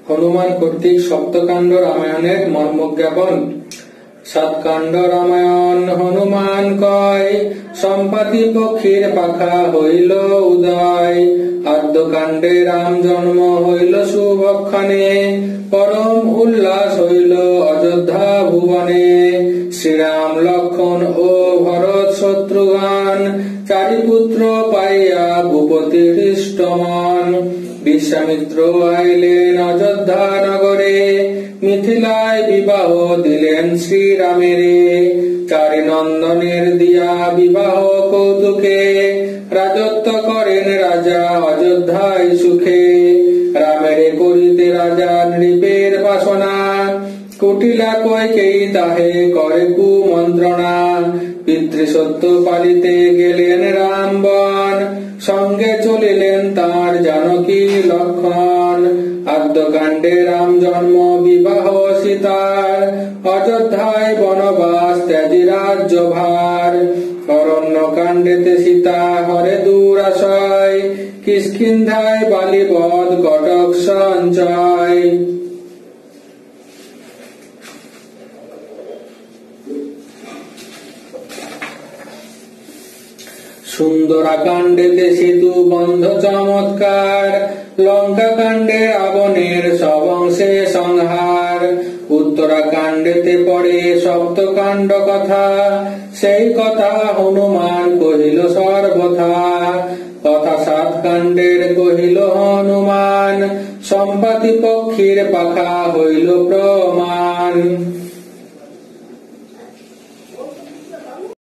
হনুমান কর্তৃক সপ্তকাণ্ড রামায়ণের মর্মজ্ঞাপন। সাতকাণ্ড রামায়ণ হনুমান কয়, সম্পাতি পক্ষীর পাখা হইল উদয়। আদ্যকাণ্ডে রাম জন্ম হইল শুভক্ষণে, পরম উল্লাস হইল অযোধ্যা ভুবনে। শ্রীরাম লক্ষণ ও ভরত শত্রুঘ্ন, চারি পুত্র পাইয়া ভূপতি হৃষ্টমন। বিশ্বামিত্র আইলেন অযোধ্যা নগরে, মিথিলায় বিবাহ দিলেন শ্রীরামেরে। চারি নন্দনের দিয়া বিবাহ কৌতুকে, রাজত্ব করেন রাজা অযোধ্যায় সুখে। রামেরে করিতে রাজা নৃপের বাসনা, কুটিলা কইকেয়ী তাহে করে কুমন্ত্রণা। পিতৃসত্য পালিতে গেলেন রাম বন, সঙ্গে চলিলেন তাঁর জানকী লক্ষণ। আদ্যকাণ্ডে রাম জন্ম বিবাহ সীতার, অযোধ্যায় বনবাস ত্যাজি রাজ্যভার। অরণ্যকাণ্ডেতে সীতা হরে দুরাশয়, কিষ্কিন্ধায় বালিবধ কটক সঞ্চয়। সুন্দরাকাণ্ডেতে সেতু বন্ধ চমৎকার, লঙ্কা কাণ্ডে রাবণের সবংশে সংহার। উত্তরাকাণ্ডেতে পড়ে সপ্তকাণ্ড কথা, সেই কথা হনুমান কহিল সর্বথা। কথা সাত কাণ্ডের কহিল হনুমান, সম্পাতি পক্ষীর পাখা হইল প্রমাণ।